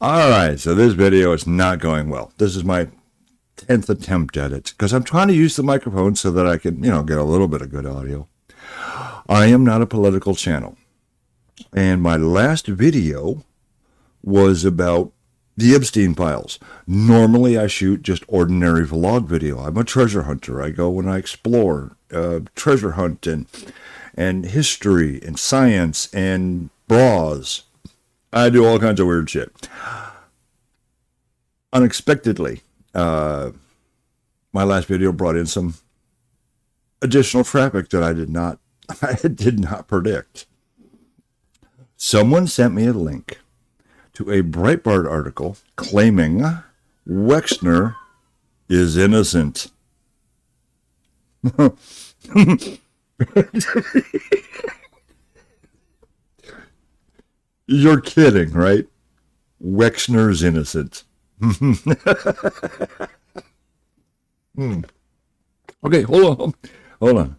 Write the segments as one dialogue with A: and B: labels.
A: All right, so this video is not going well. This is my 10th attempt at it because I'm trying to use the microphone so that I can, get a little bit of good audio. I am not a political channel. And my last video was about the Epstein files. Normally I shoot just ordinary vlog video. I'm a treasure hunter. I go and I explore, treasure hunt and history and science and bras. I do all kinds of weird shit. Unexpectedly, my last video brought in some additional traffic that I did not predict. Someone sent me a link to a Breitbart article claiming Wexner is innocent. You're kidding, right? Wexner's innocent. Okay, hold on.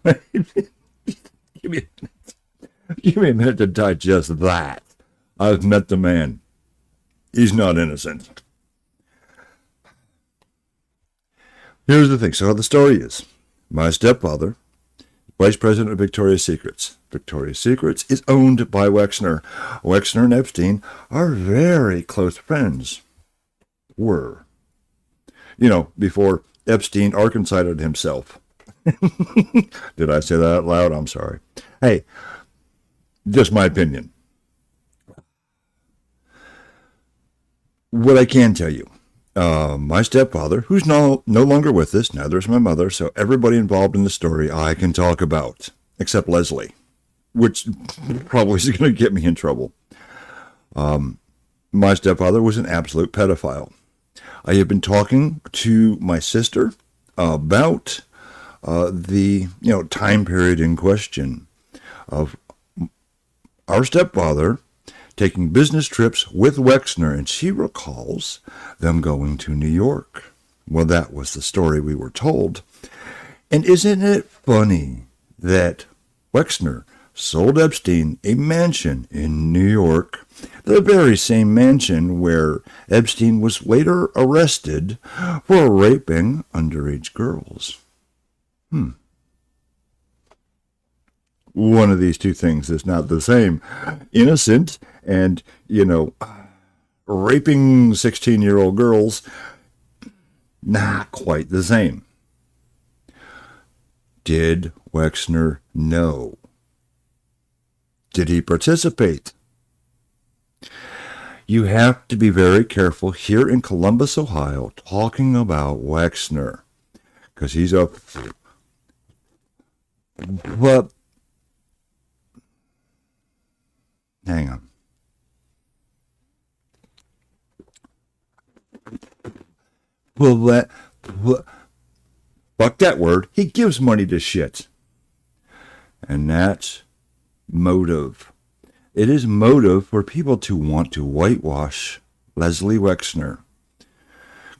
A: Give me a minute to digest that. I've met the man. He's not innocent. Here's the thing. So how the story is. My stepfather, vice president of Victoria's Secrets. Victoria's Secrets is owned by Wexner. Wexner and Epstein are very close friends. Were. Before Epstein Arkansited himself. Did I say that out loud? I'm sorry. Hey, just my opinion. What I can tell you, my stepfather, who's no longer with us, neither is my mother, so everybody involved in the story I can talk about, except Leslie, which probably is going to get me in trouble. My stepfather was an absolute pedophile. I have been talking to my sister about the time period in question of our stepfather taking business trips with Wexner, and she recalls them going to New York. Well, that was the story we were told. And isn't it funny that Wexner sold Epstein a mansion in New York, the very same mansion where Epstein was later arrested for raping underage girls? One of these two things is not the same. Innocent and, raping 16-year-old girls, not quite the same. Did Wexner know? Did he participate? You have to be very careful here in Columbus, Ohio, talking about Wexner, because he's a... But... Hang on. Fuck that word. He gives money to shit. And that's motive. It is motive for people to want to whitewash Leslie Wexner.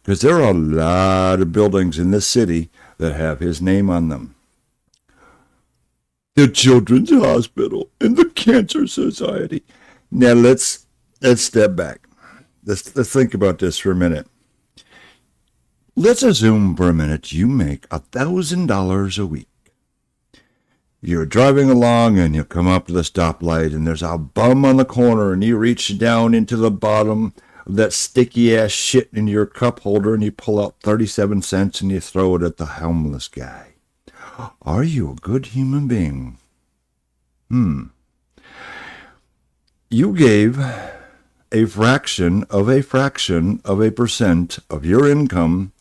A: Because there are a lot of buildings in this city that have his name on them. The Children's Hospital and the Cancer Society. Now let's step back. Let's think about this for a minute. Let's assume for a minute you make $1,000 a week. You're driving along and you come up to the stoplight and there's a bum on the corner and you reach down into the bottom of that sticky ass shit in your cup holder and you pull out 37 cents and you throw it at the homeless guy. Are you a good human being? You gave a fraction of a percent of your income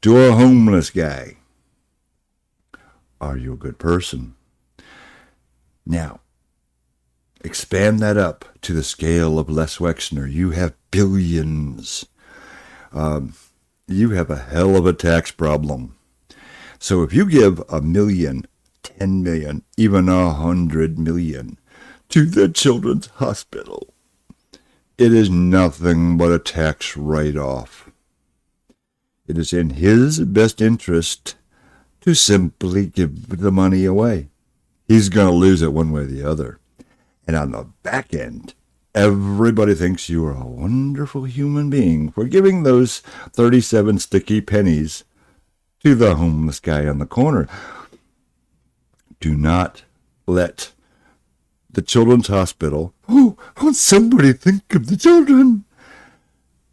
A: to a homeless guy. Are you a good person? Now, expand that up to the scale of Les Wexner. You have billions. You have a hell of a tax problem. So if you give $1 million, 10 million, even 100 million to the Children's Hospital, it is nothing but a tax write-off. It is in his best interest to simply give the money away. He's going to lose it one way or the other. And on the back end, Everybody thinks you are a wonderful human being for giving those 37 sticky pennies to the homeless guy on the corner. Do not let the Children's Hospital, won't somebody think of the children?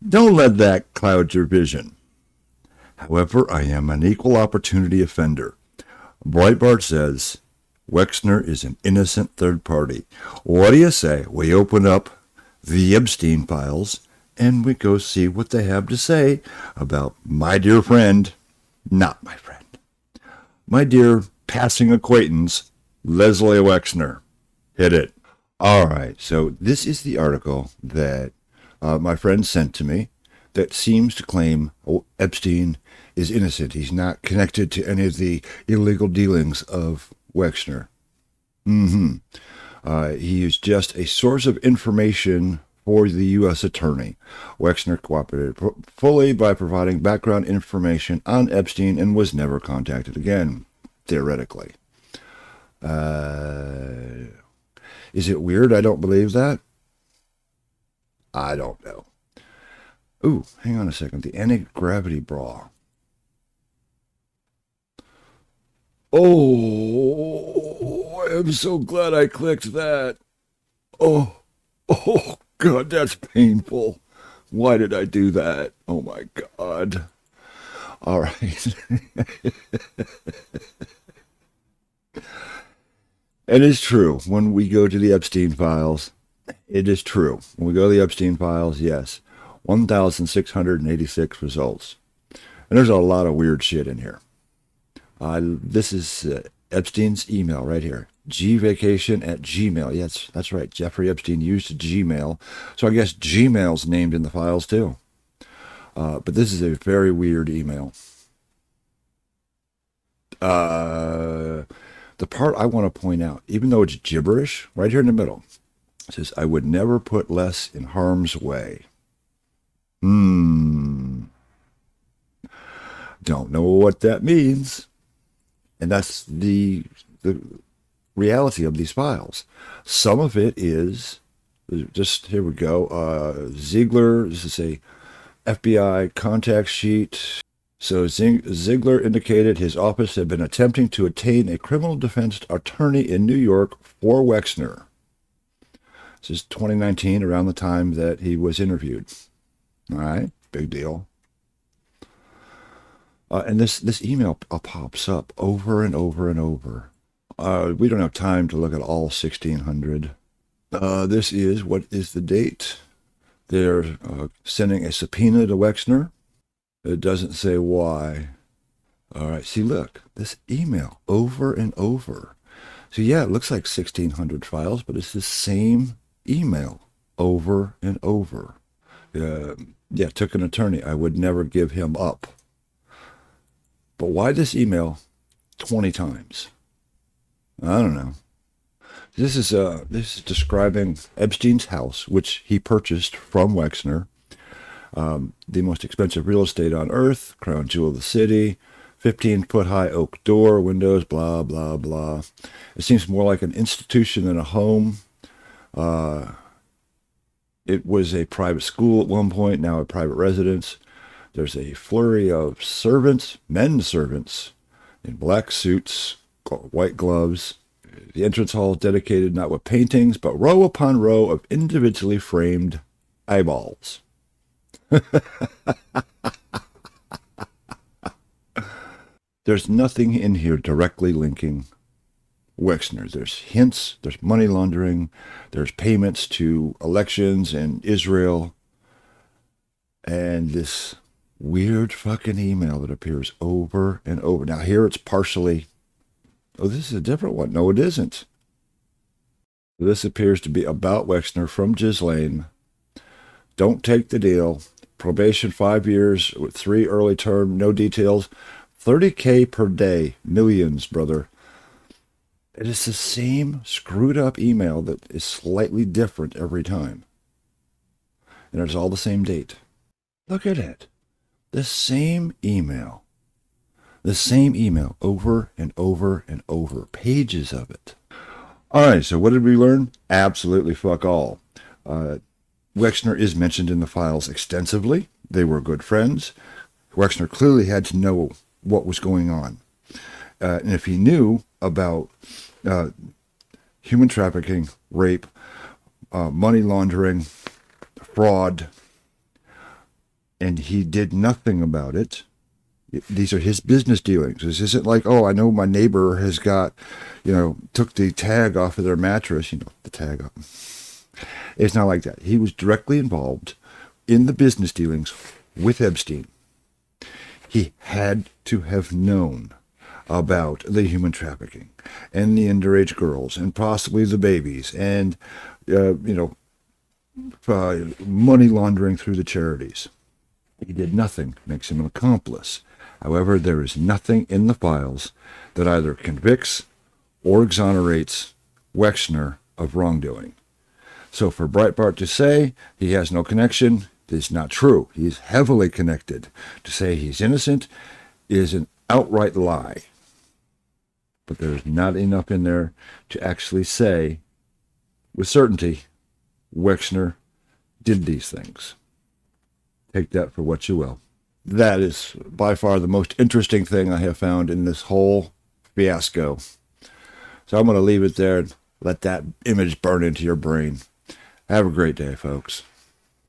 A: Don't let that cloud your vision. However, I am an equal opportunity offender. Breitbart says Wexner is an innocent third party. What do you say? We open up the Epstein files and we go see what they have to say about my dear friend, not my friend, my dear passing acquaintance, Leslie Wexner. Hit it. All right, so this is the article that my friend sent to me that seems to claim Epstein is innocent. He's not connected to any of the illegal dealings of Wexner. He is just a source of information for the U.S. attorney. Wexner cooperated fully by providing background information on Epstein and was never contacted again, theoretically. Is it weird I don't believe that? I don't know. Ooh, hang on a second. The anti-gravity bra. Oh, I'm so glad I clicked that. Oh, God, that's painful. Why did I do that? Oh, my God. All right. It is true. When we go to the Epstein files, it is true. When we go to the Epstein files, yes. 1,686 results. And there's a lot of weird shit in here. This is Epstein's email right here. gvacation@gmail. Yes, that's right. Jeffrey Epstein used Gmail. So I guess Gmail's named in the files too. But this is a very weird email. The part I want to point out, even though it's gibberish, right here in the middle, it says, I would never put less in harm's way. Don't know what that means. And that's the reality of these files. Some of it is, just here we go, Ziegler, this is a FBI contact sheet. So Ziegler indicated his office had been attempting to obtain a criminal defense attorney in New York for Wexner. This is 2019, around the time that he was interviewed. All right, big deal. And this email pops up over and over and over. We don't have time to look at all 1,600. This is, what is the date? They're sending a subpoena to Wexner. It doesn't say why. All right, see, look, this email over and over. So yeah, it looks like 1,600 files, but it's the same email over and over. Yeah, took an attorney. I would never give him up. But why this email 20 times? I don't know. This is describing Epstein's house, which he purchased from Wexner. The most expensive real estate on earth, crown jewel of the city, 15-foot high oak door, windows, blah, blah, blah. It seems more like an institution than a home. It was a private school at one point, now a private residence. There's a flurry of servants, men servants, in black suits, white gloves. The entrance hall is dedicated not with paintings, but row upon row of individually framed eyeballs. There's nothing in here directly linking Wexner. There's hints, there's money laundering, there's payments to elections in Israel, and this weird fucking email that appears over and over. Now here it's partially, oh, this is a different one. No, it isn't. This appears to be about Wexner from Ghislaine. Don't take the deal. Probation 5 years with 3 early term, no details. $30K per day. Millions, brother. It is the same screwed up email that is slightly different every time. And it's all the same date. Look at it. The same email. The same email over and over and over. Pages of it. All right, so what did we learn? Absolutely fuck all. Wexner is mentioned in the files extensively. They were good friends. Wexner clearly had to know what was going on. And if he knew about human trafficking, rape, money laundering, fraud, and he did nothing about it, these are his business dealings. This isn't like, oh, I know my neighbor has got, took the tag off of their mattress, the tag off. It's not like that. He was directly involved in the business dealings with Epstein. He had to have known about the human trafficking and the underage girls and possibly the babies and, money laundering through the charities. He did nothing, makes him an accomplice. However, there is nothing in the files that either convicts or exonerates Wexner of wrongdoing. So for Breitbart to say he has no connection is not true. He's heavily connected. To say he's innocent is an outright lie. But there's not enough in there to actually say with certainty Wexner did these things. Take that for what you will. That is by far the most interesting thing I have found in this whole fiasco. So I'm going to leave it there and let that image burn into your brain. Have a great day, folks.